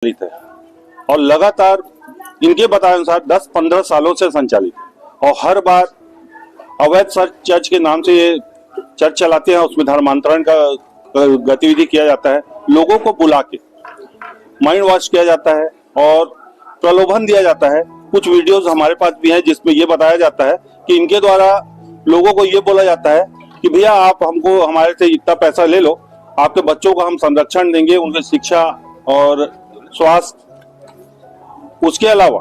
है और लगातार इनके बताए अनुसार 10-15 सालों से संचालित है और हर बार अवैध चर्च के नाम से ये चर्च चलाते हैं। उसमें धर्मांतरण का गतिविधि किया जाता है, लोगों को बुला के माइंड वॉश किया जाता है और प्रलोभन दिया जाता है। कुछ वीडियोस हमारे पास भी हैं जिसमें ये बताया जाता है कि इनके द्वारा लोगों को ये बोला जाता है कि भैया आप हमको हमारे से इतना पैसा ले लो, आपके बच्चों को हम संरक्षण देंगे, उनकी शिक्षा और स्वास्थ्य, उसके अलावा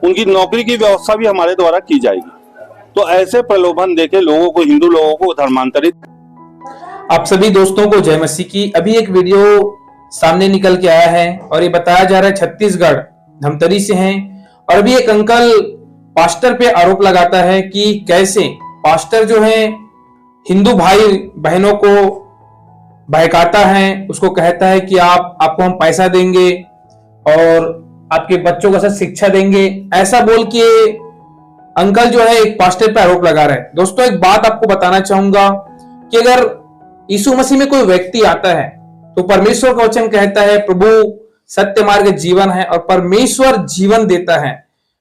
उनकी नौकरी की व्यवस्था भी हमारे द्वारा की जाएगी। तो ऐसे प्रलोभन देके लोगों को, हिंदू लोगों को धर्मांतरित। आप सभी दोस्तों को जय मसीह की। अभी एक वीडियो सामने निकल के आया है और ये बताया जा रहा है छत्तीसगढ़ धमतरी से हैं और अभी एक अंकल पास्टर पे आरोप लगाता है कि कैसे पास्टर जो है हिंदू भाई बहनों को बहकाता है, उसको कहता है कि आपको हम पैसा देंगे और आपके बच्चों को सब शिक्षा देंगे, ऐसा बोल के अंकल जो है एक पास्टर पे आरोप लगा रहे हैं। दोस्तों एक बात आपको बताना चाहूंगा कि अगर यीशु मसीह में कोई व्यक्ति आता है तो परमेश्वर का वचन कहता है प्रभु सत्य मार्ग जीवन है और परमेश्वर जीवन देता है।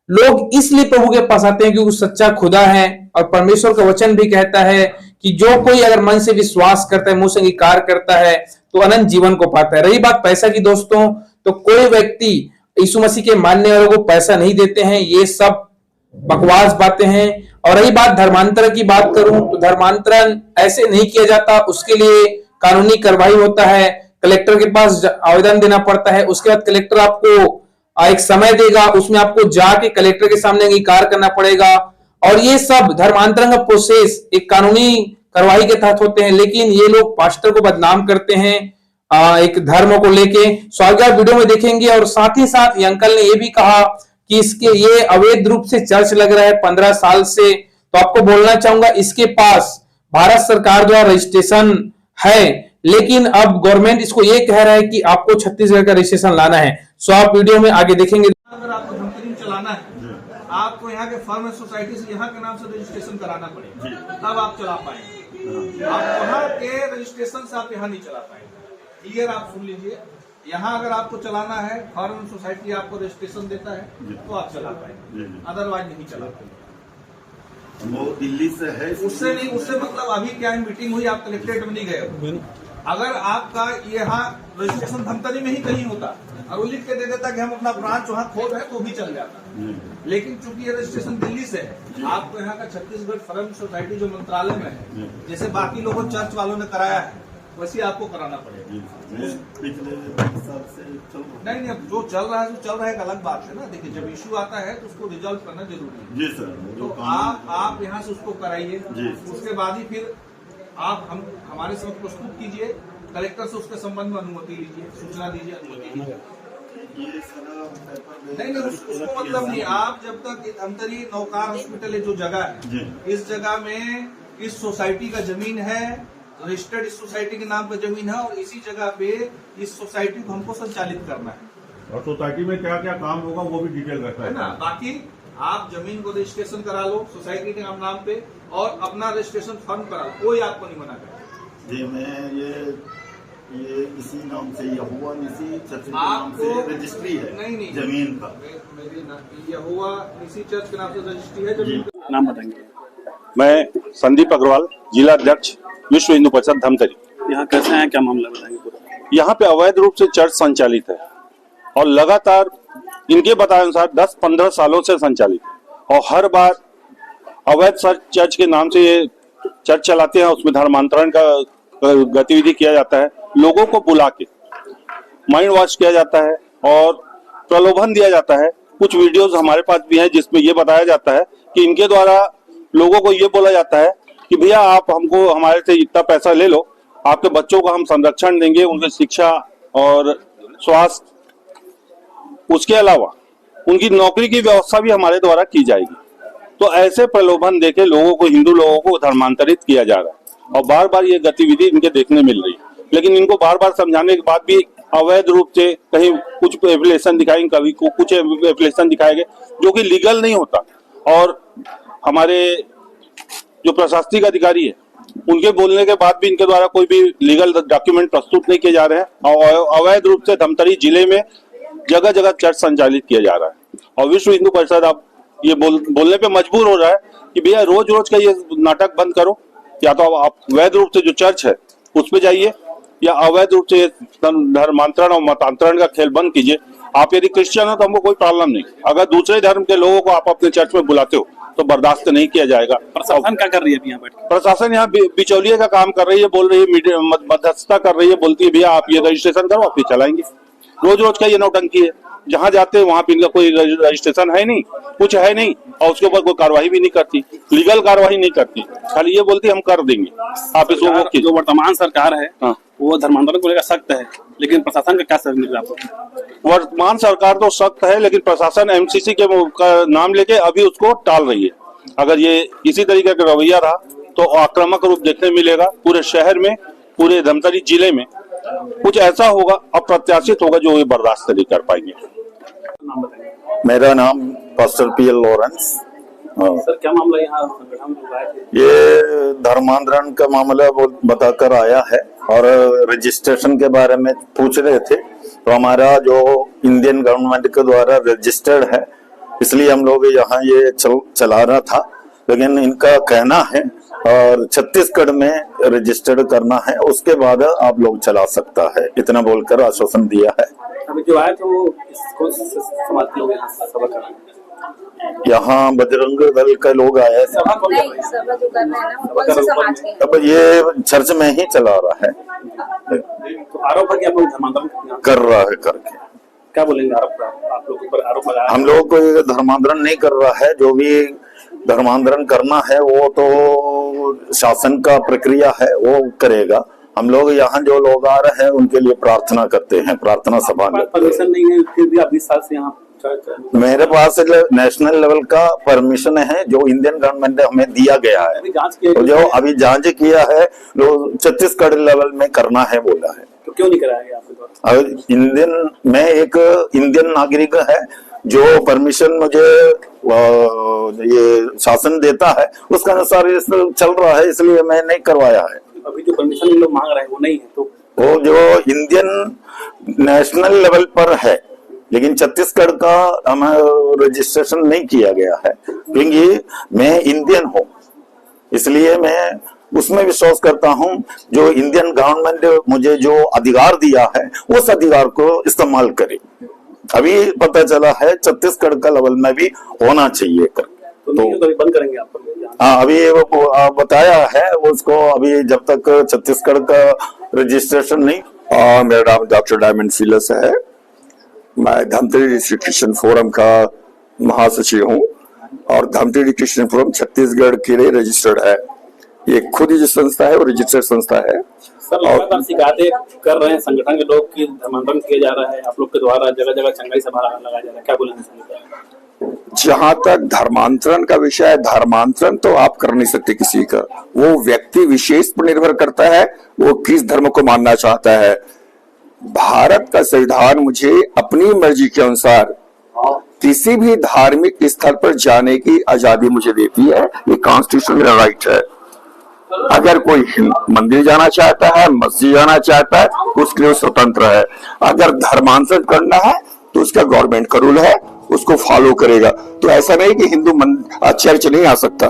लोग इसलिए प्रभु के पास आते हैं क्योंकि सच्चा खुदा है और परमेश्वर का वचन भी कहता है कि जो कोई अगर मन से विश्वास करता है, मुंह से अंगीकार करता है तो अनंत जीवन को पाता है। रही बात पैसा की दोस्तों, तो कोई व्यक्ति यीशु मसीह के मानने वालों को पैसा नहीं देते हैं, ये सब बकवास बातें हैं। और रही बात धर्मांतरण की बात करूं तो धर्मांतरण ऐसे नहीं किया जाता, उसके लिए कानूनी कार्रवाई होता है, कलेक्टर के पास आवेदन देना पड़ता है, उसके बाद कलेक्टर आपको एक समय देगा, उसमें आपको जाके कलेक्टर के सामने अंगीकार करना पड़ेगा और ये सब धर्मांतरण का प्रोसेस एक कानूनी कार्रवाई के तहत होते हैं। लेकिन ये लोग पास्टर को बदनाम करते हैं एक धर्म को लेके। स्वागत वीडियो में देखेंगे और साथ ही साथ ये अंकल ने ये भी कहा कि इसके ये अवैध रूप से चर्च लग रहा है 15 साल से। तो आपको बोलना चाहूंगा इसके पास भारत सरकार द्वारा रजिस्ट्रेशन है, लेकिन अब गवर्नमेंट इसको ये कह रहा है कि आपको छत्तीसगढ़ का रजिस्ट्रेशन लाना है। सो आप वीडियो में आगे देखेंगे। अगर आपको धमतरी चलाना है आपको यहाँ के फर्म सोसाइटी से यहाँ के नाम से रजिस्ट्रेशन कराना पड़ेगा, तब आप चला पाएंगे। आप वहाँ के रजिस्ट्रेशन से आप यहाँ नहीं चला पाएंगे। क्लियर, आप सुन लीजिए। यहाँ अगर आपको चलाना है फॉरेन सोसाइटी आपको रजिस्ट्रेशन देता है तो आप चला पाएंगे, अदरवाइज नहीं चला पाएंगे। वो दिल्ली से है, उससे नहीं, उससे मतलब अभी क्या मीटिंग हुई, आप कलेक्ट्रेट में नहीं गए। अगर आपका यहाँ रजिस्ट्रेशन धमतरी में ही कहीं होता और वो लिख के दे देता कि हम अपना ब्रांच वहाँ खोल रहे हैं तो भी चल जाता। लेकिन चूंकि ये रजिस्ट्रेशन दिल्ली से है, आपको यहाँ का छत्तीसगढ़ फॉरेन सोसाइटी जो मंत्रालय में है, जैसे बाकी लोगों चर्च वालों ने कराया है वैसे आपको कराना पड़ेगा। नहीं, अब जो चल रहा है तो चल रहा है, एक अलग बात है ना। देखिए जब इश्यू आता है तो उसको रिजॉल्व करना जरूरी है। जी सर, तो आप यहाँ से उसको कराइए, उसके बाद ही फिर आप हमारे समझ प्रस्तुत कीजिए, कलेक्टर से उसके संबंध में अनुमति लीजिए, सूचना दीजिए, अनुमति लीजिए। नहीं, उसको मतलब नहीं। आप जब तक धमतरी नौकार हॉस्पिटल जो जगह है, इस जगह में इस सोसाइटी का जमीन है, रजिस्टर्ड इस सोसाइटी के नाम पर जमीन है और इसी जगह पे इस सोसाइटी को हमको संचालित करना है। और सोसाइटी में क्या क्या काम होगा वो भी डिटेल रखा है ना। बाकी आप जमीन को रजिस्ट्रेशन करा लो सोसाइटी के नाम पे और अपना रजिस्ट्रेशन फर्म करा लो, कोई आपको नहीं मना करेगा। जी, मैं ये इसी नाम से यहोवा इसी चर्च के नाम से रजिस्ट्री है। नहीं जमीन का मेरी यहोवा इसी चर्च के नाम से रजिस्ट्री है। जमीन नाम बताएंगे। मैं संदीप अग्रवाल, जिला अध्यक्ष विश्व हिंदू परिषद धमतरी। यहाँ कैसे हैं, क्या मामला बताएंगे? यहाँ पे अवैध रूप से चर्च संचालित है और लगातार इनके बताए अनुसार 10-15 सालों से संचालित है और हर बार अवैध चर्च के नाम से ये चर्च चलाते हैं। उसमें धर्मांतरण का गतिविधि किया जाता है, लोगों को बुला के माइंड वॉश किया जाता है और प्रलोभन दिया जाता है। कुछ वीडियोस हमारे पास भी हैं जिसमें ये बताया जाता है कि इनके द्वारा लोगों को ये बोला जाता है कि भैया आप हमको हमारे से इतना पैसा ले लो, आपके बच्चों को हम संरक्षण देंगे, उनकी शिक्षा और स्वास्थ्य, उसके अलावा उनकी नौकरी की व्यवस्था भी हमारे द्वारा की जाएगी। तो ऐसे प्रलोभन देके लोगों को, हिंदू लोगों को धर्मांतरित किया जा रहा है और बार बार ये गतिविधि इनके देखने मिल रही है। लेकिन इनको बार बार समझाने के बाद भी अवैध रूप से कहीं कुछ एप्लीकेशन दिखाएंगे, कभी कुछ एप्लीकेशन दिखाएंगे जो कि लीगल नहीं होता। और हमारे जो प्रशासनिक अधिकारी है उनके बोलने के बाद भी इनके द्वारा कोई भी लीगल डॉक्यूमेंट प्रस्तुत नहीं किए जा रहे हैं और अवैध रूप से धमतरी जिले में जगह जगह चर्च संचालित किया जा रहा है और विश्व हिंदू परिषद अब ये बोलने पे मजबूर हो रहा है कि भैया रोज रोज का ये नाटक बंद करो, या तो आप वैध रूप से जो चर्च है उस पे जाइए या अवैध रूप से धर्मांतरण और मतांतरण का खेल बंद कीजिए। आप यदि क्रिश्चियन हो तो हमको कोई प्रॉब्लम नहीं, अगर दूसरे धर्म के लोगों को आप अपने चर्च में बुलाते हो तो बर्दाश्त नहीं किया जाएगा। प्रशासन क्या कर रही है अभी यहाँ बैठ के? प्रशासन यहाँ बिचौलिए का काम कर रही है, बोल रही है मध्यस्थता कर रही है, बोलती है भैया आप ये रजिस्ट्रेशन करो आप ये चलाएंगे। रोज रोज का ये नौटंकी है, जहाँ जाते हैं वहां पे इनका कोई रजिस्ट्रेशन है नहीं, कुछ है नहीं और उसके ऊपर कोई कार्रवाई भी नहीं करती, लीगल कार्रवाई नहीं करती, खाली ये बोलती हम कर देंगे। आप इसको जो वर्तमान सरकार है हाँ। वो धर्मांतरण को लेकर सख्त है, लेकिन प्रशासन का क्या सर मिल रहा है आपको? वर्तमान सरकार तो सख्त है लेकिन प्रशासन एमसीसी के नाम लेके अभी उसको टाल रही है। अगर ये इसी तरीके का रवैया रहा तो आक्रामक रूप देखने मिलेगा पूरे शहर में, पूरे धमतरी जिले में कुछ ऐसा होगा, अप्रत्याशित होगा जो ये बर्दाश्त नहीं कर पाएंगे। नाम बताइए मेरा नाम पास्टर पीएल लॉरेंस। सर, क्या मामला यहाँ संगठन में आए थे? ये धर्मांतरण का मामला वो बताकर आया है और रजिस्ट्रेशन के बारे में पूछ रहे थे, तो हमारा जो इंडियन गवर्नमेंट के द्वारा रजिस्टर्ड है इसलिए हम लोग यहाँ ये चला रहा था, लेकिन इनका कहना है और छत्तीसगढ़ में रजिस्टर्ड करना है उसके बाद आप लोग चला सकता है, इतना बोलकर आश्वासन दिया है। अभी जो आए थे वो कौन से समाज के लोग यहाँ सभा कर रहे हैं? यहाँ बजरंग दल के लोग आए। सभा कौन कर रहे हैं? सभा जो कर रहे हैं ना, कौन से समाज के? अब ये चर्च में ही चला रहा है, तो आरोप है कि आप लोग धर्मांतरण कर रहा है करके। क्या बोलेंगे आरोप? आप लोगों के ऊपर आरोप लगाया? हम लोग कोई धर्मांतरण नहीं कर रहा है, जो भी धर्मांतरण करना है वो तो शासन का प्रक्रिया है वो करेगा। हम लोग यहाँ जो लोग आ रहे हैं उनके लिए प्रार्थना करते हैं, प्रार्थना सभा में। परमिशन नहीं है फिर भी आप 20 साल से यहाँ? मेरे पास नेशनल लेवल का परमिशन है जो इंडियन गवर्नमेंट ने हमें दिया गया है, तो जो अभी जांच किया है जो छत्तीसगढ़ लेवल में करना है बोला है। तो क्यों नहीं कराया गया आपके द्वारा? अब इंडियन में एक इंडियन नागरिक है जो परमिशन मुझे ये शासन देता है उसका अनुसार चल रहा है, इसलिए मैं नहीं करवाया है। अभी जो परमिशन लोग मांग रहे हैं वो नहीं है, तो वो जो इंडियन नेशनल लेवल पर है लेकिन छत्तीसगढ़ का हमें रजिस्ट्रेशन नहीं किया गया है, क्योंकि मैं इंडियन हूँ इसलिए मैं उसमें विश्वास करता हूँ जो इंडियन गवर्नमेंट मुझे जो अधिकार दिया है उस अधिकार को इस्तेमाल करे। अभी पता चला है छत्तीसगढ़ का लेवल में भी होना चाहिए कर, तो अभी बंद करेंगे आप? हाँ, अभी वो बताया है उसको, अभी जब तक छत्तीसगढ़ का रजिस्ट्रेशन नहीं। मेरा नाम डॉक्टर डायमंड सीलस है, मैं धमतरी डिस्ट्रिक्ट क्रिश्चियन फोरम का महासचिव हूँ और धमतरी क्रिश्चियन फोरम छत्तीसगढ़ के लिए रजिस्टर्ड है। ये खुद ही जो संस्था है वो रजिस्टर्ड संस्था है। सर, लगातार शिकायतें कर रहे हैं संगठन के लोग कि धर्मांतरण किया जा रहा है, आप लोग के द्वारा जगह जगह चंगाई सभा लगाया जा रहा है, क्या बोलेंगे? जहां तक धर्मांतरण का विषय है, धर्मांतरण तो आप कर नहीं सकते किसी का, वो व्यक्ति विशेष पर निर्भर करता है वो किस धर्म को मानना चाहता है। भारत का संविधान मुझे अपनी मर्जी के अनुसार किसी भी धार्मिक स्थल पर जाने की आजादी मुझे देती है, ये कॉन्स्टिट्यूशनल राइट है। अगर कोई मंदिर जाना चाहता है, मस्जिद जाना चाहता है, उसके लिए स्वतंत्र है। अगर धर्मांतरण करना है तो उसका गवर्नमेंट का रूल है, उसको फॉलो करेगा। तो ऐसा नहीं कि हिंदू चर्च नहीं आ सकता,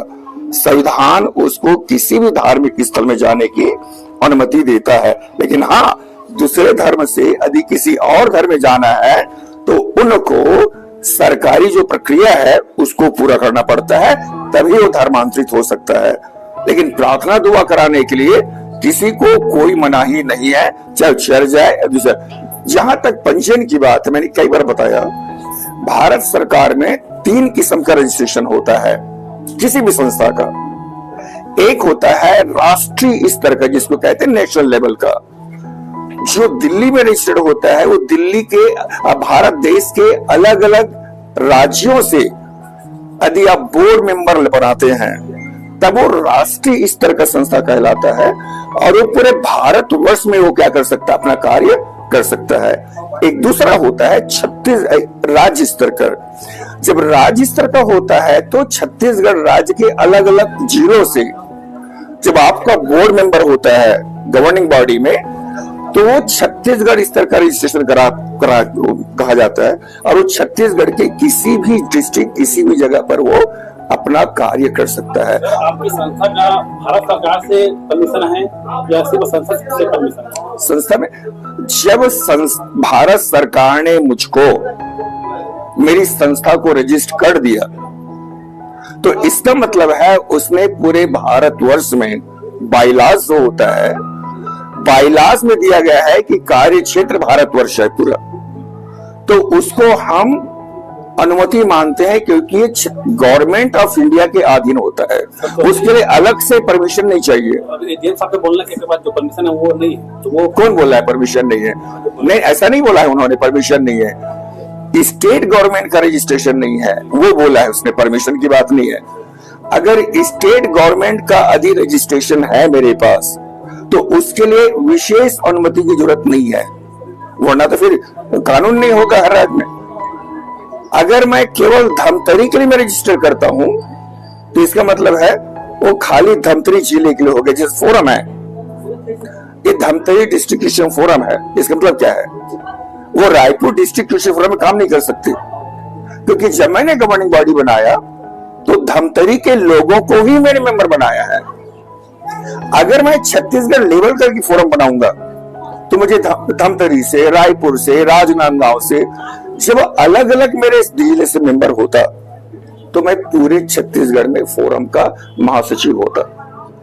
संविधान उसको किसी भी धार्मिक स्थल में जाने की अनुमति देता है। लेकिन हाँ, दूसरे धर्म से यदि किसी और धर्म में जाना है तो उनको सरकारी जो प्रक्रिया है उसको पूरा करना पड़ता है, तभी वो धर्मांतरित हो सकता है। लेकिन प्रार्थना दुआ कराने के लिए किसी को कोई मनाही नहीं है, चाहे चर्च जाए या दूसरा। जहां तक पंजीयन की बात है, मैंने कई बार बताया, भारत सरकार में 3 किस्म का रजिस्ट्रेशन होता है किसी भी संस्था का। एक होता है राष्ट्रीय स्तर का, जिसको कहते हैं नेशनल लेवल का। जो दिल्ली में रजिस्टर्ड होता है वो दिल्ली के भारत देश के अलग अलग राज्यों से यदि आप बोर्ड मेंबर बनाते हैं तब वो राष्ट्रीय स्तर का संस्था कहलाता है और वो पूरे भारत वर्ष में वो क्या कर सकता है, अपना कार्य कर सकता है। एक दूसरा होता है राज्य स्तर का। जब राज्य स्तर का होता है तो छत्तीसगढ़ राज्य के अलग अलग जिलों से जब आपका बोर्ड मेंबर होता है गवर्निंग बॉडी में, तो वो छत्तीसगढ़ स्तर का रजिस्ट्रेशन कहा जाता है, और वो छत्तीसगढ़ के किसी भी डिस्ट्रिक्ट, किसी भी जगह पर वो अपना कार्य कर सकता है। आपकी संस्था का भारत सरकार से परमिशन है या सिर्फ संसद से परमिशन है? संस्था में जब भारत सरकार ने मुझको, मेरी संस्था को रजिस्टर कर दिया, तो इसका मतलब है उसने पूरे भारतवर्ष में बाइलाज जो होता है, बाइलाज में दिया गया है कि कार्य क्षेत्र भारतवर्ष है पूरा, तो उसको हम अनुमति मानते हैं, क्योंकि ये गवर्नमेंट ऑफ इंडिया के अधीन होता है, उसके लिए अलग से परमिशन नहीं चाहिए। डीएम साहब के बोलने के बाद जो परमिशन है वो नहीं है, तो वो कौन बोला है परमिशन नहीं है? नहीं, ऐसा नहीं बोला है उन्होंने, परमिशन नहीं है। स्टेट गवर्नमेंट का रजिस्ट्रेशन नहीं है, वो बोला है उसने, परमिशन की बात नहीं है। अगर स्टेट गवर्नमेंट का अधि रजिस्ट्रेशन है मेरे पास, तो उसके लिए विशेष अनुमति की जरूरत नहीं है, वरना तो फिर कानून नहीं होगा हर राज्य में। अगर मैं केवल धमतरी के लिए मैं रजिस्टर करता हूं, तो इसका मतलब है वो खाली धमतरी जिले के लिए हो गया। जैसे फोरम है, ये धमतरी डिस्ट्रिक्ट क्रिश्चियन फोरम है, इसका मतलब क्या है? वो रायपुर डिस्ट्रिक्ट क्रिश्चियन फोरम में काम नहीं कर सकते, क्योंकि जब मैंने गवर्निंग बॉडी बनाया तो धमतरी के लोगों को ही मैंने मेंबर बनाया है। अगर मैं छत्तीसगढ़ लेवल का फोरम बनाऊंगा, तो मुझे धमतरी से, रायपुर से, राजनांदगांव से, जब अलग अलग मेरे जिले से मेंबर होता, तो मैं पूरे छत्तीसगढ़ में फोरम का महासचिव होता।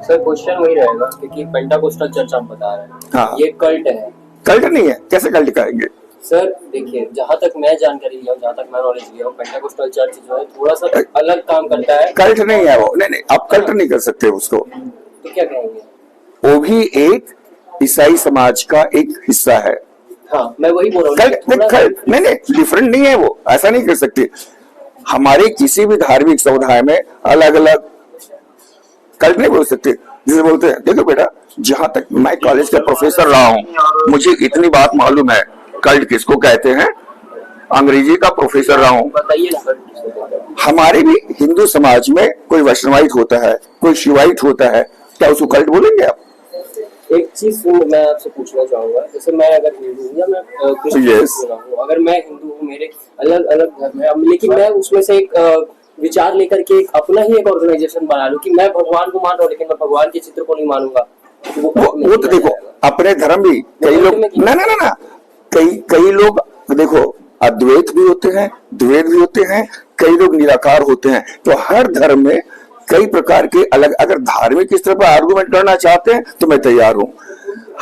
सर क्वेश्चन वही रहेगा, क्योंकि पेंटाकोस्टल चर्च आप बता रहे हैं, हाँ। ये कल्ट है। कल्ट नहीं है, कैसे कल्ट कहेंगे? सर देखिए, जहाँ तक मैं जानकारी लिया हूँ, जहाँ तक मैं नॉलेज लिया हूँ, पेंटाकोस्टल चर्च जो है थोड़ा सा अलग काम करता है। कल्ट नहीं है वो, नहीं, आप कल्ट नहीं कर सकते उसको। तो क्या कहेंगे? वो भी एक ईसाई समाज का एक हिस्सा है। हाँ, मैं वही बोल रहा हूँ। कल्ट नहीं, डिफरेंट नहीं है वो, ऐसा नहीं कर सकते। हमारे किसी भी धार्मिक समुदाय में अलग अलग कल्ट नहीं बोल सकते। जिसे बोलते हैं, देखो बेटा, जहां तक मैं कॉलेज का प्रोफेसर रहा हूं, मुझे इतनी बात मालूम है कल्ट किसको कहते हैं। अंग्रेजी का प्रोफेसर रहा हूं। बताइए ना सर। हमारे भी हिंदू समाज में कोई वैष्णवाइट होता है, कोई शिवाइट होता है, क्या उसको कल्ट बोलेंगे आप? एक चीज मैं आपसे पूछना चाहूंगा, जैसे मैं अगर हिंदू हूँ या मैं क्रिश्चियन हूँ, अगर मैं हिंदू हूँ, मेरे अलग अलग धर्म है, लेकिन मैं उसमें से एक विचार लेकर के अपना ही एक ऑर्गेनाइजेशन बना लूं कि मैं भगवान को मान रहा हूँ, लेकिन मैं भगवान के चित्र को नहीं मानूंगा, तो वो तो देखो, अपने धर्म भी कई लोग ना कई लोग देखो, अद्वैत भी होते हैं, द्वैत भी होते हैं, कई लोग निराकार होते हैं। तो हर धर्म में कई प्रकार के अलग, अगर धार्मिक स्तर पर आर्गुमेंट करना चाहते हैं तो मैं तैयार हूँ।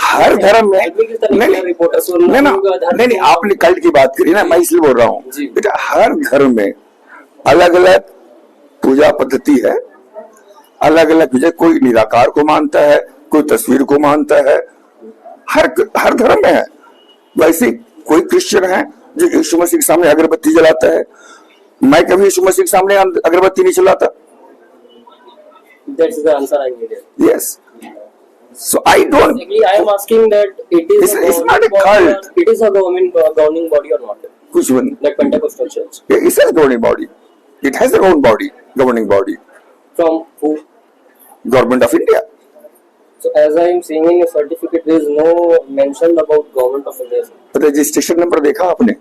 हर धर्म में नहीं, आपने कल्ट की बात करी ना, मैं इसलिए बोल रहा हूँ बेटा, हर धर्म में अलग अलग पूजा पद्धति है, अलग अलग पूजा, कोई निराकार को मानता है, कोई तस्वीर को मानता है, हर धर्म में है। वैसे कोई क्रिश्चियन है जो यीशु मसीह के सामने अगरबत्ती जलाता है, मैं कभी यीशु मसीह के सामने अगरबत्ती नहीं जलाता। That's the answer I needed. Yes. So I don't. Basically, I am asking that it's not a cult. It is a governing body or not? Which one? Like Pentecostal Church. Yeah, it's a governing body. It has their own body, governing body. From who? Government of India. So as I am seeing in your certificate, there is no mention about government of India. Registration number देखा आपने?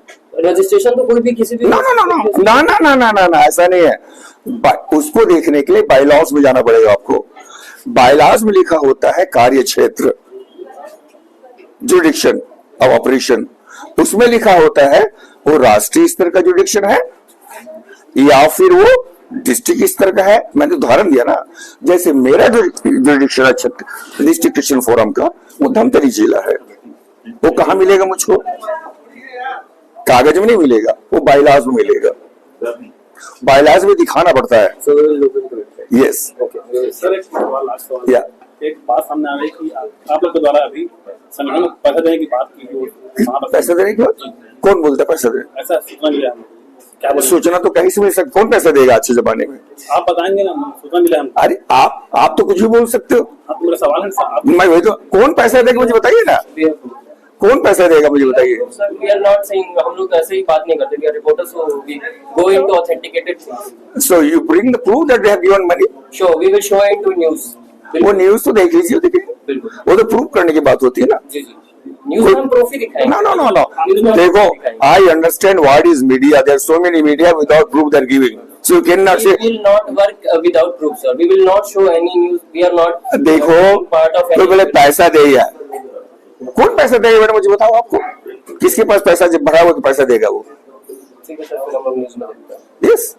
Registration तो कोई भी किसी भी ना ऐसा नहीं है। उसको देखने के लिए बाइलॉज में जाना पड़ेगा आपको। बाइलॉज में लिखा होता है कार्य क्षेत्र, जुडिक्शन ऑफ ऑपरेशन, उसमें लिखा होता है वो राष्ट्रीय स्तर का जुडिक्शन है या फिर वो डिस्ट्रिक्ट स्तर का है। मैंने उदाहरण दिया ना, जैसे मेरा जो जुडिक्शन है डिस्ट्रिक्ट क्रिश्चियन फोरम का, वो धमतरी जिला है। वो कहाँ मिलेगा मुझको? कागज में नहीं मिलेगा, वो बाइलाज में मिलेगा। बाइलाज में दिखाना पड़ता है। यस। सर एक सवाल, लास्ट सवाल। या एक बात सामने आ रही कि आप लोग के द्वारा अभी संगठन में पैसा देने की बात की, पैसा देने की बात? कौन बोलता है पैसा देने? ऐसा सूचना मिला हमें। क्या सूचना तो कहीं से मिल सकती, कौन पैसा देगा आज के जमाने में? आप बताएंगे ना, सूचना मिला हमको। अरे आप तो कुछ भी बोल सकते हो। आप मेरा सवाल है, मैं वही तो, कौन पैसा देगा मुझे बताइए ना, कौन पैसा देगा मुझे बताइए। Sir, we are not saying, हम लोग ऐसे ही बात नहीं करते, we are reporters, so we go into authenticated things. So you bring the proof that they have given money. Sure, we will show it to news. वो news तो देख लीजिए, देखिए, बिल्कुल, वो तो प्रूव करने की बात होती है ना। जी जी। न्यूज में हम प्रूफ ही दिखाएंगे। No, no, no, न्यूज़ में no. हम देखो, proof दिखाएंगे। I understand what is media. There are so many media without proof they're giving. So you cannot We say. will not work without proof, sir. We will not show any news. We are not देखो, part of तो any बोले पैसा दे यार, कौन पैसा देगा madam मुझे बताओ आपको, किसके पास पैसा जब भरा हुआ तो पैसा देगा वो? ठीक है सर, फिर हम लोग न्यूज़ में देखते हैं। यस